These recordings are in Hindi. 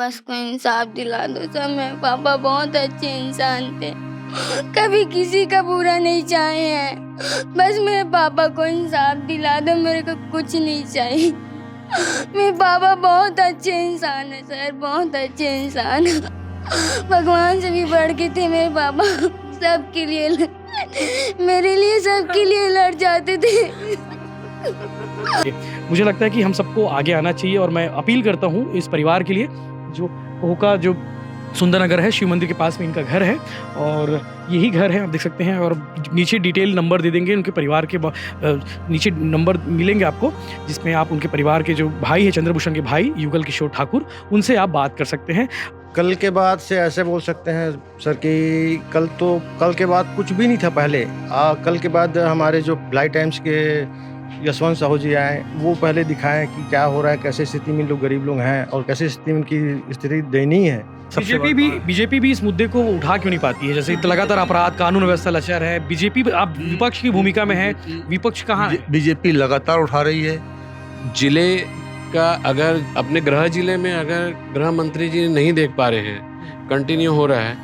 बस कोई इंसाफ दिला दो सर। मेरे पापा बहुत अच्छे इंसान थे, कभी किसी का बुरा नहीं चाहे हैं। बस मेरे पापा को इंसाफ दिला दो, मेरे को कुछ नहीं चाहिए। मेरे पापा बहुत अच्छे इंसान है सर, बहुत अच्छे इंसान। भगवान से भी बढ़ के थे मेरे पापा। सबके लिए मेरे लिए सबके लिए लड़ जाते थे। मुझे लगता है कि हम सबको आगे आना चाहिए और मैं अपील करता हूँ इस परिवार के लिए। जो कोका जो सुंदरनगर है, शिव मंदिर के पास में इनका घर है और यही घर है, आप देख सकते हैं। और नीचे डिटेल नंबर दे देंगे उनके परिवार के, नीचे नंबर मिलेंगे आपको, जिसमें आप उनके परिवार के जो भाई है, चंद्रभूषण के भाई युगल किशोर ठाकुर, उनसे आप बात कर सकते हैं। कल के बाद से ऐसे बोल सकते हैं सर कि कल के बाद कुछ भी नहीं था पहले। कल के बाद हमारे जो भिलाई टाइम्स के यशवंत साहू जी आए, वो पहले दिखाएं कि क्या हो रहा है, कैसे स्थिति में लोग गरीब लोग हैं और कैसे स्थिति में उनकी स्थिति दयनीय है। बीजेपी भी इस मुद्दे को उठा क्यों नहीं पाती है? जैसे लगातार अपराध, कानून व्यवस्था लचर है, बीजेपी आप विपक्ष की भूमिका में है, विपक्ष कहाँ है? बीजेपी लगातार उठा रही है। जिले का अगर अपने गृह जिले में अगर गृह मंत्री जी नहीं देख पा रहे हैं, कंटिन्यू हो रहा है,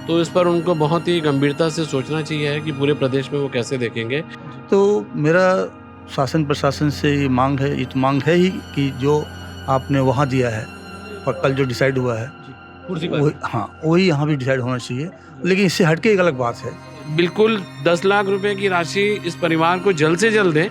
तो इस पर उनको बहुत ही गंभीरता से सोचना चाहिए कि पूरे प्रदेश में वो कैसे देखेंगे। तो मेरा शासन प्रशासन से ये मांग है, ये तो मांग है ही कि जो आपने वहाँ दिया है और कल जो डिसाइड हुआ है वही यहाँ भी डिसाइड होना चाहिए। लेकिन इससे हटके एक अलग बात है, बिल्कुल 10 लाख रुपए की राशि इस परिवार को जल्द से जल्द दें,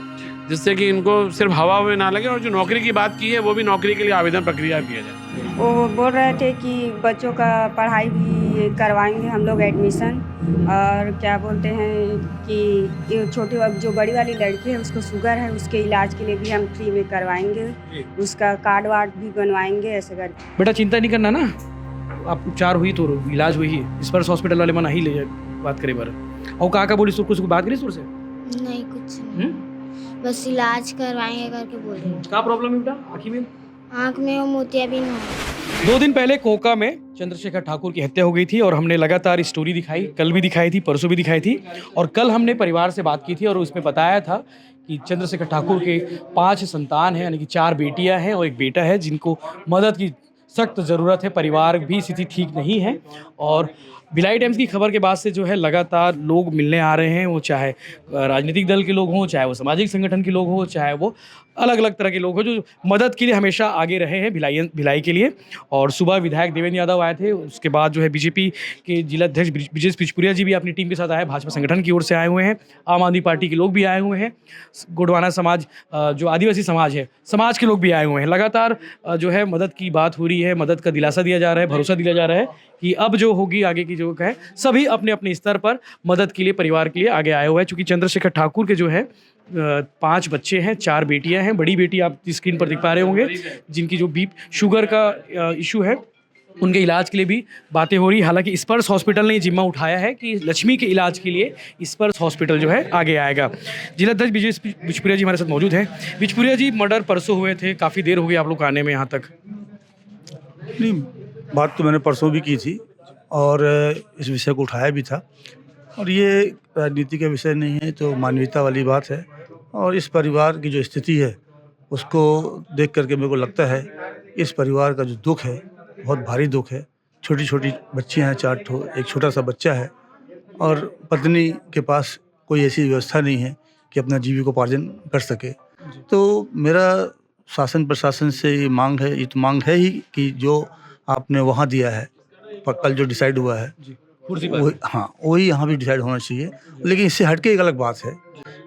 जिससे कि इनको सिर्फ हवा में ना लगे। और जो नौकरी की बात की है, वो भी नौकरी के लिए आवेदन प्रक्रिया किया जाए। वो बोल रहे थे कि बच्चों का पढ़ाई भी करवाएंगे हम लोग एडमिशन, और क्या बोलते हैं कि छोटी जो बड़ी वाली लड़की है उसको शुगर है, उसके इलाज के लिए भी हम फ्री में करवाएंगे, उसका कार्ड वार्ड भी बनवाएंगे। ऐसे कर बेटा चिंता नहीं करना ना, आप उपचार हुई तो इलाज हुई है। इस पर हॉस्पिटल वाले मना ही ले बात करे बार। और कहा बोली कुछ बात करी सुर से? नहीं, कुछ नहीं, बस इलाज करवाएंगे करके बोल रहे हैं। क्या प्रॉब्लम है बेटा? आँखी में? आँख में वो मोतियाबिंद है। 2 दिन पहले कोका में चंद्रशेखर ठाकुर की हत्या हो गई थी और हमने लगातार स्टोरी दिखाई, कल भी दिखाई थी, परसों भी दिखाई थी। और कल हमने परिवार से बात की थी और उसमें बताया था कि चंद्रशेखर ठाकुर के 5 संतान हैं, यानी कि 4 बेटियां हैं और एक बेटा है, जिनको मदद की सख्त ज़रूरत है। परिवार भी स्थिति ठीक नहीं है और भिलाई टाइम्स की खबर के बाद से जो है लगातार लोग मिलने आ रहे हैं, वो चाहे राजनीतिक दल के लोग हों, चाहे वो सामाजिक संगठन के लोग हों, चाहे वो अलग अलग तरह के लोग हों, जो मदद के लिए हमेशा आगे रहे हैं भिलाई के लिए। और सुबह विधायक देवेंद्र यादव आए थे, उसके बाद जो है बीजेपी के जिलाध्यक्ष ब्रिजेश बिचपुरिया जी भी अपनी टीम के साथ आए, भाजपा संगठन की ओर से आए हुए हैं, आम आदमी पार्टी के लोग भी आए हुए हैं, गोंडवाना समाज जो आदिवासी समाज है, समाज के लोग भी आए हुए हैं। लगातार जो है मदद की बात हो रही है, मदद का दिलासा दिया जा रहा है, भरोसा दिया जा रहा है कि अब जो होगी आगे की जो है, सभी अपने अपने स्तर पर मदद के लिए, परिवार के लिए आगे आए हुए हैं। चूँकि चंद्रशेखर ठाकुर के जो है 5 बच्चे हैं, 4 बेटियां हैं। बड़ी बेटी आप स्क्रीन पर दिख पा रहे होंगे, जिनकी जो शुगर का इशू है, उनके इलाज के लिए भी बातें हो रही। हालांकि स्पर्श हॉस्पिटल ने जिम्मा उठाया है कि लक्ष्मी के इलाज के लिए स्पर्श हॉस्पिटल जो है आगे आएगा। जिलाध्यक्ष ब्रिजेश बिचपुरिया जी हमारे साथ मौजूद हैं। बिचपुरिया जी, मर्डर परसों हुए थे, काफ़ी देर हो गई आप लोग आने में यहाँ तक। नहीं, बात तो मैंने परसों भी की थी और इस विषय को उठाया भी था। और ये राजनीति का विषय नहीं है, तो मानवीयता वाली बात है। और इस परिवार की जो स्थिति है उसको देख करके मेरे को लगता है इस परिवार का जो दुख है बहुत भारी दुख है। छोटी छोटी बच्चियां हैं, 4 ठो, एक छोटा सा बच्चा है और पत्नी के पास कोई ऐसी व्यवस्था नहीं है कि अपना जीविकोपार्जन कर सके। तो मेरा शासन प्रशासन से ये मांग है, ये तो मांग है ही कि जो आपने वहाँ दिया है और कल जो डिसाइड हुआ है वही यहाँ भी डिसाइड होना चाहिए। लेकिन इससे हटके एक अलग बात है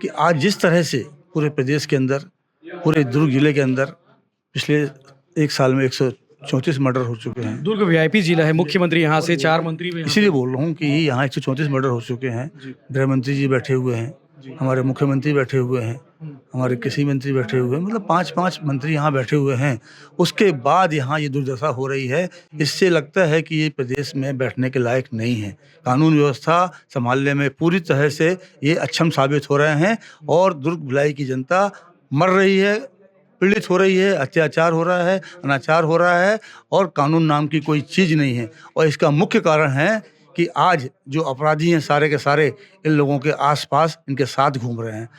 कि आज जिस तरह से पूरे प्रदेश के अंदर, पूरे दुर्ग जिले के अंदर पिछले 1 साल में 134 मर्डर हो चुके हैं। दुर्ग वीआईपी जिला है, मुख्यमंत्री यहाँ से, 4 मंत्री भी, इसीलिए बोल रहा हूँ कि यहाँ 134 मर्डर हो चुके हैं। गृह मंत्री जी बैठे हुए हैं, हमारे मुख्यमंत्री बैठे हुए हैं, हमारे कृषि मंत्री बैठे हुए हैं, मतलब 5 मंत्री यहाँ बैठे हुए हैं। उसके बाद यहाँ ये दुर्दशा हो रही है। इससे लगता है कि ये प्रदेश में बैठने के लायक नहीं है। कानून व्यवस्था संभालने में पूरी तरह से ये अक्षम साबित हो रहे हैं और दुर्ग भिलाई की जनता मर रही है, पीड़ित हो रही है, अत्याचार हो रहा है, अनाचार हो रहा है और कानून नाम की कोई चीज़ नहीं है। और इसका मुख्य कारण है कि आज जो अपराधी हैं सारे के सारे इन लोगों के आसपास इनके साथ घूम रहे हैं।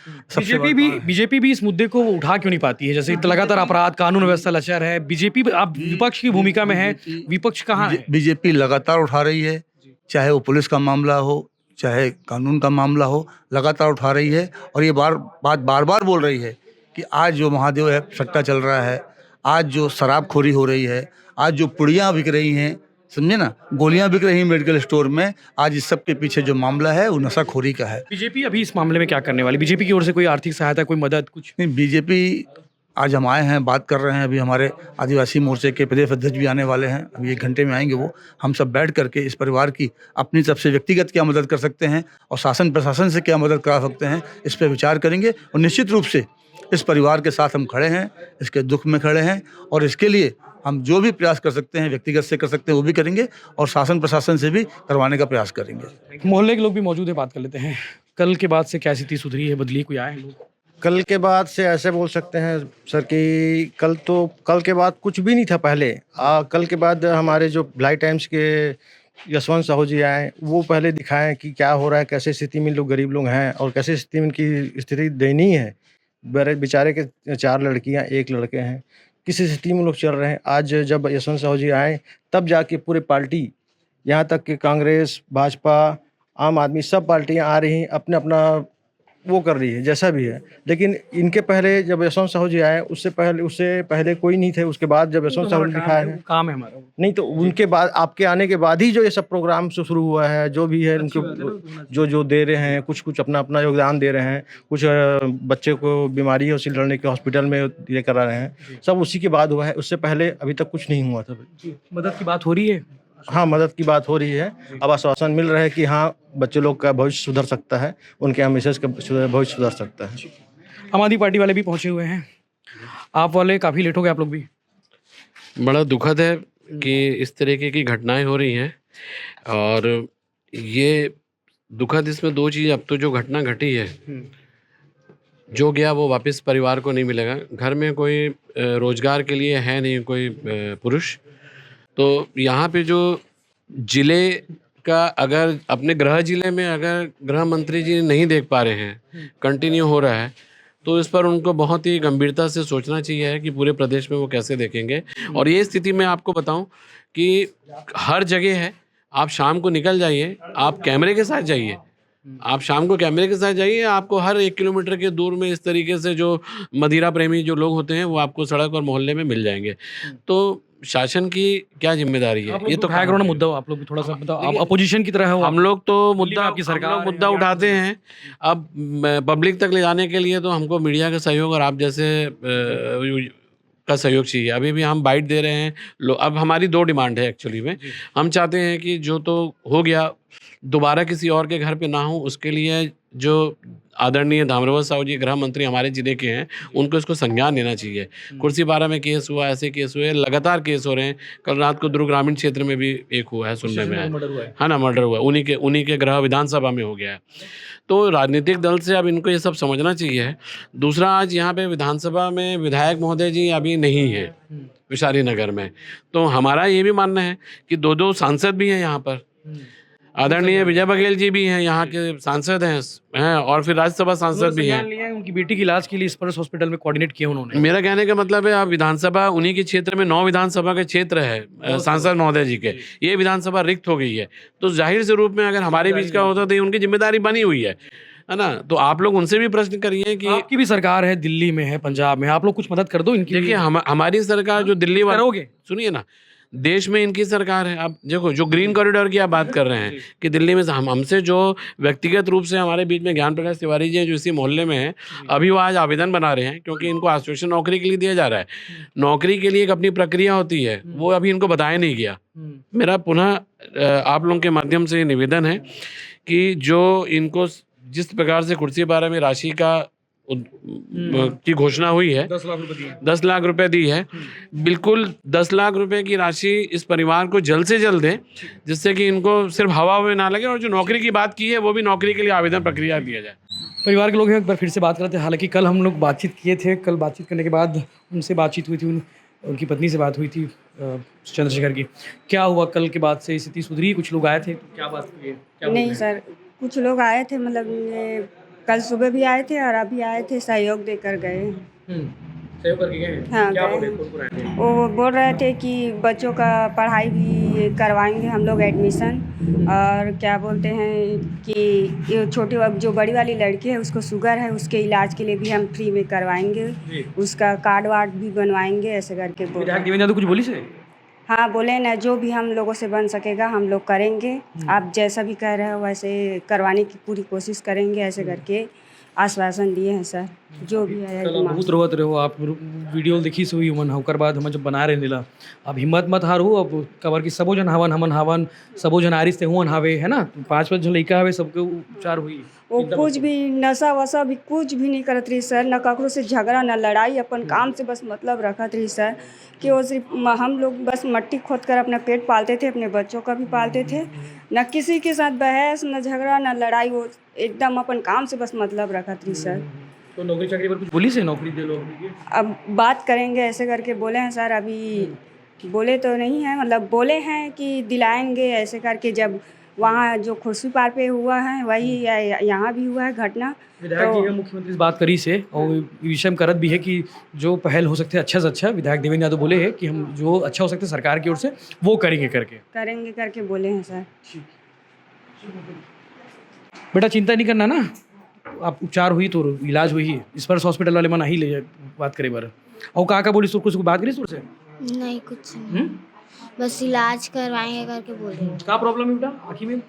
बीजेपी भी इस मुद्दे को उठा क्यों नहीं पाती है? जैसे लगातार अपराध, कानून व्यवस्था लचर है, बीजेपी आप विपक्ष की भूमिका में है, विपक्ष कहाँ है? बीजेपी लगातार उठा रही है, चाहे वो पुलिस का मामला हो, चाहे कानून का मामला हो, लगातार उठा रही है। और ये बार बार बोल रही है कि आज जो महादेव है सट्टा चल रहा है, आज जो शराबखोरी हो रही है, आज जो पुड़ियाँ बिक रही हैं, समझे ना, गोलियां बिक रही हैं मेडिकल स्टोर में, आज इस सब के पीछे जो मामला है वो नशाखोरी का है। बीजेपी अभी इस मामले में क्या करने वाली? बीजेपी की ओर से कोई आर्थिक सहायता, कोई मदद, कुछ नहीं? बीजेपी आज हम आए हैं, बात कर रहे हैं। अभी हमारे आदिवासी मोर्चे के प्रदेश अध्यक्ष भी आने वाले हैं, अभी 1 घंटे में आएंगे वो। हम सब बैठ करके इस परिवार की अपनी तरफ से व्यक्तिगत क्या मदद कर सकते हैं और शासन प्रशासन से क्या मदद करा सकते हैं, इस पर विचार करेंगे। और निश्चित रूप से इस परिवार के साथ हम खड़े हैं, इसके दुख में खड़े हैं, और इसके लिए हम जो भी प्रयास कर सकते हैं, व्यक्तिगत से कर सकते हैं, वो भी करेंगे और शासन प्रशासन से भी करवाने का प्रयास करेंगे। मोहल्ले के लोग भी मौजूद है, बात कर लेते हैं। कल के बाद से क्या स्थिति सुधरी है, बदली, कोई आए हैं लोग? कल के बाद से ऐसे बोल सकते हैं सर कि कल के बाद कुछ भी नहीं था पहले। कल के बाद हमारे जो ब्लाइट टाइम्स के यशवंत साहू जी आए, वो पहले दिखाएं कि क्या हो रहा है, कैसे स्थिति में लोग गरीब लोग हैं और कैसे स्थिति में इनकी स्थिति दयनीय है। बेचारे के 4 लड़कियां 1 लड़के हैं, किस स्थिति में लोग चल रहे हैं। आज जब यशवंत साहू जी आए तब जाके पूरे पार्टी, यहाँ तक कि कांग्रेस, भाजपा, आम आदमी, सब पार्टियां आ रही हैं, अपना वो कर रही है जैसा भी है। लेकिन इनके पहले जब यशवंत साहू जी आए, उससे पहले कोई नहीं थे। उसके बाद जब यशवंत साहू जी दिखाए हैं, काम है हमारा नहीं तो उनके बाद, आपके आने के बाद ही जो ये सब प्रोग्राम शुरू हुआ है, जो भी है उनके जो दे रहे हैं, कुछ अपना योगदान दे रहे हैं। कुछ बच्चे को बीमारी है उसी लड़ने के हॉस्पिटल में ये करा रहे हैं, सब उसी के बाद हुआ है। उससे पहले अभी तक कुछ नहीं हुआ था। मदद की बात हो रही है? हाँ, मदद की बात हो रही है। अब आश्वासन मिल रहा है कि हाँ, बच्चे लोग का भविष्य सुधर सकता है, उनके यहाँ मिसेज का भविष्य सुधर सकता है। आम आदमी पार्टी वाले भी पहुंचे हुए हैं, आप वाले काफ़ी लेट हो गए, आप लोग भी। बड़ा दुखद है कि इस तरीके की घटनाएं हो रही हैं, और ये दुखद इसमें 2 चीज़। अब तो जो घटना घटी है, जो गया वो वापस परिवार को नहीं मिलेगा। घर में कोई रोजगार के लिए है नहीं कोई पुरुष, तो यहाँ पे जो जिले का, अगर अपने गृह जिले में अगर गृह मंत्री जी नहीं देख पा रहे हैं, कंटिन्यू हो रहा है, तो इस पर उनको बहुत ही गंभीरता से सोचना चाहिए कि पूरे प्रदेश में वो कैसे देखेंगे। और ये स्थिति मैं आपको बताऊं कि हर जगह है। आप शाम को निकल जाइए, आप कैमरे के साथ जाइए, आप शाम को कैमरे के साथ जाइए, आपको हर 1 किलोमीटर के दूर में इस तरीके से जो मदिरा प्रेमी जो लोग होते हैं वो आपको सड़क और मोहल्ले में मिल जाएंगे। तो शासन की क्या जिम्मेदारी है? ये तो खाया करो ना मुद्दा हो, आप लोग भी थोड़ा सा बताओ। आप अपोजिशन की तरह हो, हम लोग तो मुद्दा आपकी सरकार मुद्दा उठाते हैं। अब पब्लिक तक ले जाने के लिए तो हमको मीडिया का सहयोग और आप जैसे का सहयोग चाहिए। अभी भी हम बाइट दे रहे हैं। अब हमारी 2 डिमांड है एक्चुअली में। हम चाहते हैं कि जो तो हो गया दोबारा किसी और के घर पे ना हो, उसके लिए जो आदरणीय धामरवत साहू जी गृह मंत्री हमारे ज़िले के हैं, उनको इसको संज्ञान लेना चाहिए। कुर्सीपारा में केस हुआ, ऐसे केस हुए, लगातार केस हो रहे हैं। कल रात को दुर्ग ग्रामीण क्षेत्र में भी एक हुआ है, सुनने में आया, हाँ ना, मर्डर हुआ, उन्हीं के गृह विधानसभा में हो गया है। तो राजनीतिक दल से अब इनको ये सब समझना चाहिए। दूसरा, आज यहाँ पे विधानसभा में विधायक महोदय जी अभी नहीं है विशाली नगर में, तो हमारा ये भी मानना है कि 2 सांसद भी हैं यहाँ पर। आदरणीय विजय बघेल जी भी हैं, यहाँ के सांसद हैं और फिर राज्यसभा सांसद भी हैं। उनकी बेटी के इलाज के लिए स्पर्श हॉस्पिटल में कोऑर्डिनेट किया उन्होंने। मेरा कहने का मतलब है, आप विधानसभा उन्हीं के क्षेत्र में 9 विधानसभा के क्षेत्र है सांसद महोदय जी के, ये विधानसभा रिक्त हो गई है। तो जाहिर से रूप में अगर हमारे बीच का होता तो ये उनकी जिम्मेदारी बनी हुई है ना। तो आप लोग उनसे भी प्रश्न करिए कि आपकी भी सरकार है, दिल्ली में है, पंजाब में, आप लोग कुछ मदद कर दो इनकी। देखिए, हमारी सरकार जो दिल्ली करोगे, सुनिए ना, देश में इनकी सरकार है। आप देखो, जो ग्रीन कॉरिडोर की आप बात कर रहे हैं कि दिल्ली में हमसे जो व्यक्तिगत रूप से हमारे बीच में ज्ञान प्रकाश तिवारी जी हैं, जो इसी मोहल्ले में हैं, अभी वो आज आवेदन बना रहे हैं क्योंकि इनको आश्वासन नौकरी के लिए दिया जा रहा है। नौकरी के लिए एक अपनी प्रक्रिया होती है, वो अभी इनको बताया नहीं गया। मेरा पुनः आप लोगों के माध्यम से निवेदन है कि जो इनको जिस प्रकार से कुर्सीपारा में राशि का की घोषणा हुई है, 10 लाख रुपए दी है, बिल्कुल 10 लाख रुपए की राशि इस परिवार को जल्द से जल्द दें, जिससे कि इनको सिर्फ हवा में ना लगे, और जो नौकरी की बात की है वो भी नौकरी के लिए आवेदन प्रक्रिया दिया जाए। परिवार के लोग एक बार फिर से बात करते हैं। हालांकि कल हम लोग बातचीत किए थे, कल बातचीत करने के बाद उनसे बातचीत हुई थी, उनकी पत्नी से बात हुई थी, चंद्रशेखर की, क्या हुआ कल के बाद से स्थिति सुधरी? कुछ लोग आए थे, क्या बात हुई है? क्या बोल नहीं रहे हैं? सर, कुछ लोग आए थे, मतलब ये कल सुबह भी आए थे और अभी आए थे, सहयोग देकर गए हैं। सहयोग करके गए हैं? हाँ, क्या गए बोले? हैं। कौन-कौन आए थे? वो बोल रहे थे कि बच्चों का पढ़ाई भी करवाएंगे हम लोग एडमिशन, और क्या बोलते हैं कि ये छोटी जो बड़ी वाली लड़की है उसको शुगर है, उसके इलाज के लिए भी हम फ्री में करवाएंगे, जी। उसका कार्ड वार्ड भी बनवाएंगे, ऐसे करके बोल रहे विधायक हैं। देवेंद्र यादव कुछ बोली से? हाँ, बोले ना, जो भी हम लोगों से बन सकेगा हम लोग करेंगे, आप जैसा भी कह रहे हो वैसे करवाने की पूरी कोशिश करेंगे, ऐसे करके आश्वासन दिए हैं सर। जो भी है कल आप बहुत रोवत रहे हो, आप वीडियो देखी से हुई मन होकर बाद हम जब बना रहे नीला, अब हिम्मत मत हारू, अब कबर की सबो जन हवन हमन हवन, सबो जन आरिस ते हुवन हावे, है ना? 5-5 जन लइका हवे, सबके उपचार हुई। वो चिंता कुछ मत भी नशा वशा भी कुछ भी नहीं करत रही सर, न ककरो से झगड़ा न लड़ाई, अपन काम से बस मतलब रखत रही सर, कि वो सिर्फ हम लोग बस मट्टी खोद कर अपना पेट पालते थे, अपने बच्चों का भी पालते थे, न किसी के साथ बहस न झगड़ा न लड़ाई, वो एकदम अपन काम से बस मतलब रखत रही सर। तो नौकरी चाकरी पर कुछ बोली से? नौकरी दे लो। अब बात करेंगे ऐसे करके बोले हैं सर, अभी बोले तो नहीं है, मतलब बोले हैं कि दिलाएंगे, ऐसे करके जब वहाँ जो खुर्सीपार पे हुआ है वही यहाँ भी हुआ है घटना। विधायक जी तो का मुख्यमंत्री से बात करी से और ये विषय में करत भी है कि जो पहल हो सकते है अच्छा से अच्छा, विधायक देवेंद्र यादव बोले हैं कि हम जो अच्छा हो सकता है सरकार की ओर से वो करेंगे करके बोले हैं सर। बेटा चिंता नहीं करना ना, आप उपचार हुई तो इलाज हुई, इस पर हॉस्पिटल वाले मना ही ले जाए, बात करे बार। और का बोली कुछ बात करी से? नहीं, कुछ नहीं, बस इलाज करवाएंगे करके बोले। क्या प्रॉब्लम है बेटा आँखी में?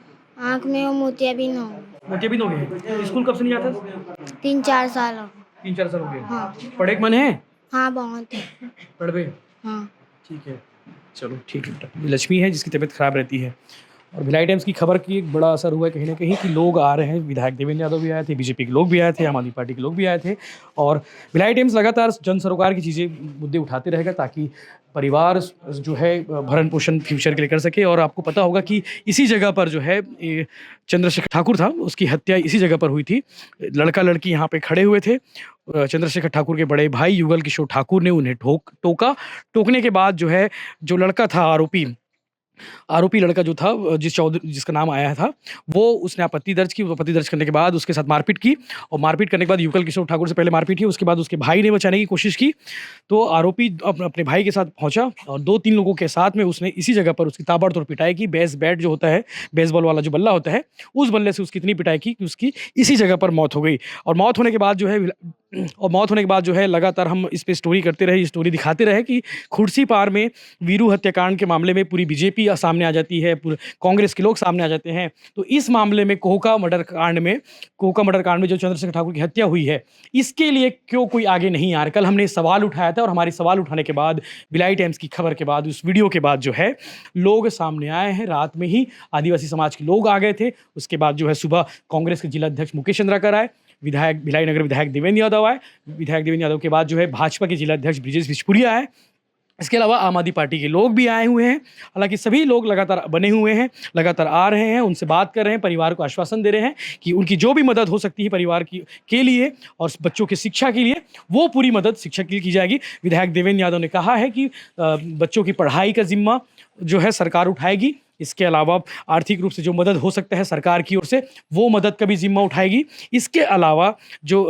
आँख में वो मोतियाबिंद हो मोतियाबिंद हो गए? स्कूल कब से नहीं जाता? 3-4 साल हो। 3-4 साल हो गए। हाँ। पढ़े के मन है? हाँ, बहुत है। पढ़ पे? हाँ। ठीक है, चलो ठीक है बेटा। ये लक्ष्मी है जिसकी तबीयत खराब रहती है। और भिलाई टाइम्स की खबर की एक बड़ा असर हुआ है कहीं ना कहीं कि लोग आ रहे हैं, विधायक देवेंद्र यादव भी आए थे, बीजेपी के लोग भी आए थे, आम आदमी पार्टी के लोग भी आए थे, और भिलाई टाइम्स लगातार जन सरोकार की चीज़ें मुद्दे उठाते रहेगा ताकि परिवार जो है भरण पोषण फ्यूचर के लिए कर सके। और आपको पता होगा कि इसी जगह पर जो है ये चंद्रशेखर ठाकुर था, उसकी हत्या इसी जगह पर हुई थी। लड़का लड़की यहाँ पे खड़े हुए थे, चंद्रशेखर ठाकुर के बड़े भाई युगल किशोर ठाकुर ने उन्हें टोकने के बाद जो है जो लड़का था आरोपी लड़का जो था जिसका नाम आया था, वो उसने आपत्ति दर्ज की। आपत्ति दर्ज करने के बाद उसके साथ मारपीट की, और मारपीट करने के बाद युगल किशोर ठाकुर से पहले मारपीट की, उसके बाद उसके भाई ने बचाने की कोशिश की। तो आरोपी अपने भाई के साथ पहुंचा और 2-3 लोगों के साथ में उसने इसी जगह पर उसकी ताबड़तोड़ पिटाई की। बैट जो होता है, बेसबॉल वाला जो बल्ला होता है, उस बल्ले से उसकी इतनी पिटाई की कि उसकी इसी जगह पर मौत हो गई। और मौत होने के बाद जो है लगातार हम इस पे स्टोरी करते रहे, स्टोरी दिखाते रहे कि खुर्सी पार में वीरू हत्याकांड के मामले में पूरी बीजेपी सामने आ जाती है, पूरे कांग्रेस के लोग सामने आ जाते हैं। तो इस मामले में कोहका मर्डर कांड में जो चंद्रशेखर ठाकुर की हत्या हुई है, इसके लिए क्यों कोई आगे नहीं आ रहा? कल हमने सवाल उठाया था और हमारे सवाल उठाने के बाद भिलाई टाइम्स की खबर के बाद, उस वीडियो के बाद जो है लोग सामने आए हैं। रात में ही आदिवासी समाज के लोग आ गए थे, उसके बाद जो है सुबह कांग्रेस के जिला अध्यक्ष मुकेश चंद्राकर आए, विधायक भिलाई नगर विधायक देवेंद्र यादव आए, विधायक देवेंद्र यादव के बाद जो है भाजपा के जिला अध्यक्ष ब्रिजेश बिचपुरिया आए, इसके अलावा आम आदमी पार्टी के लोग भी आए हुए हैं। हालांकि सभी लोग लगातार बने हुए हैं, लगातार आ रहे हैं, उनसे बात कर रहे हैं, परिवार को आश्वासन दे रहे हैं कि उनकी जो भी मदद हो सकती है परिवार के लिए और बच्चों की शिक्षा के लिए, वो पूरी मदद शिक्षा के लिए की जाएगी। विधायक देवेंद्र यादव ने कहा है कि बच्चों की पढ़ाई का जिम्मा जो है सरकार उठाएगी। इसके अलावा आर्थिक रूप से जो मदद हो सकता है सरकार की ओर से, वो मदद का भी जिम्मा उठाएगी। इसके अलावा जो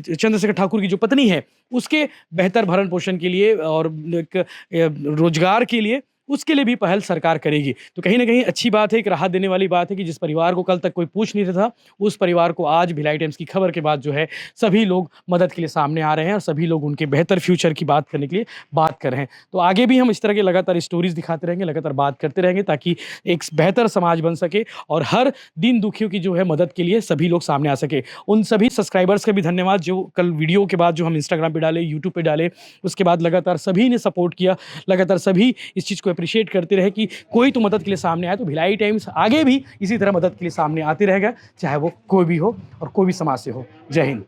चंद्रशेखर ठाकुर की जो पत्नी है, उसके बेहतर भरण पोषण के लिए और एक रोजगार के लिए, उसके लिए भी पहल सरकार करेगी। तो कहीं ना कहीं अच्छी बात है, एक राहत देने वाली बात है कि जिस परिवार को कल तक कोई पूछ नहीं रहा था, उस परिवार को आज भिलाई टाइम्स की खबर के बाद जो है सभी लोग मदद के लिए सामने आ रहे हैं और सभी लोग उनके बेहतर फ्यूचर की बात करने के लिए बात कर रहे हैं। तो आगे भी हम इस तरह के लगातार स्टोरीज दिखाते रहेंगे, लगातार बात करते रहेंगे ताकि एक बेहतर समाज बन सके और हर दिन दुखियों की जो है मदद के लिए सभी लोग सामने आ सके। उन सभी सब्सक्राइबर्स का भी धन्यवाद जो कल वीडियो के बाद जो हम इंस्टाग्राम पर डाले, यूट्यूब पर डाले, उसके बाद लगातार सभी ने सपोर्ट किया, लगातार सभी इस चीज़ को अप्रिशिएट करते रहे कि कोई तो मदद के लिए सामने आए। तो भिलाई टाइम्स आगे भी इसी तरह मदद के लिए सामने आते रहेगा, चाहे वो कोई भी हो और कोई भी समाज से हो। जय हिंद।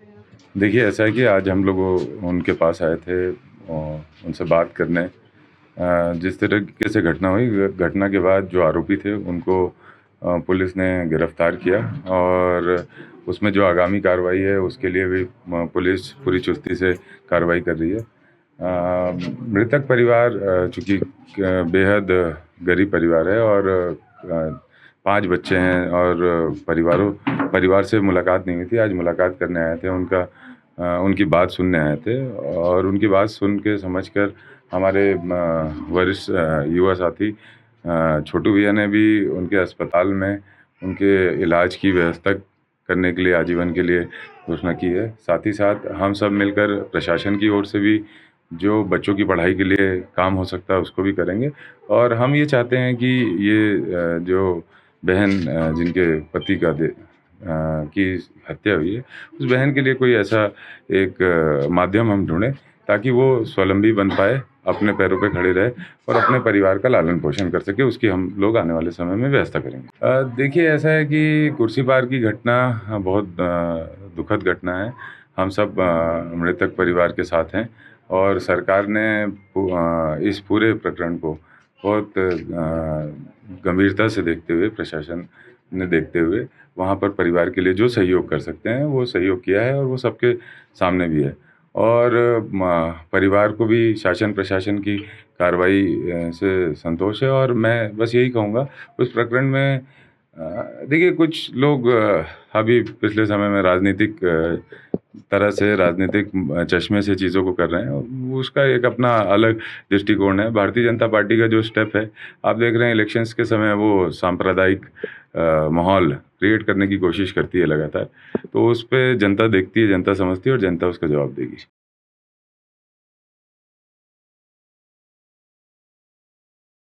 देखिए, ऐसा है कि आज हम लोग उनके पास आए थे और उनसे बात करने। जिस तरीके से घटना हुई, घटना के बाद जो आरोपी थे उनको पुलिस ने गिरफ्तार किया और उसमें जो आगामी कार्रवाई है उसके लिए भी पुलिस पूरी चुस्ती से कार्रवाई कर रही है। मृतक परिवार चूँकि बेहद गरीब परिवार है और 5 बच्चे हैं और परिवार से मुलाकात नहीं हुई थी। आज मुलाकात करने आए थे, उनकी बात सुनने आए थे और उनकी बात सुन के समझकर हमारे वरिष्ठ युवा साथी छोटू भैया ने भी उनके अस्पताल में उनके इलाज की व्यवस्था करने के लिए आजीवन के लिए घोषणा की है। साथ ही साथ हम सब मिलकर प्रशासन की ओर से भी जो बच्चों की पढ़ाई के लिए काम हो सकता है उसको भी करेंगे और हम ये चाहते हैं कि ये जो बहन जिनके पति की हत्या हुई है उस बहन के लिए कोई ऐसा एक माध्यम हम ढूंढें ताकि वो स्वावलंबी बन पाए, अपने पैरों पे खड़े रहे और अपने परिवार का लालन पोषण कर सके। उसकी हम लोग आने वाले समय में व्यवस्था करेंगे। देखिए, ऐसा है कि कुर्सी पार की घटना बहुत दुखद घटना है। हम सब मृतक परिवार के साथ हैं और सरकार ने इस पूरे प्रकरण को बहुत गंभीरता से देखते हुए, प्रशासन ने देखते हुए वहाँ पर परिवार के लिए जो सहयोग कर सकते हैं वो सहयोग किया है और वो सबके सामने भी है और परिवार को भी शासन प्रशासन की कार्रवाई से संतोष है। और मैं बस यही कहूँगा उस प्रकरण में देखिए, कुछ लोग अभी पिछले समय में राजनीतिक चश्मे से चीज़ों को कर रहे हैं, उसका एक अपना अलग दृष्टिकोण है। भारतीय जनता पार्टी का जो स्टेप है, आप देख रहे हैं इलेक्शंस के समय वो सांप्रदायिक माहौल क्रिएट करने की कोशिश करती है लगातार, तो उस पे जनता देखती है, जनता समझती है और जनता उसका जवाब देगी।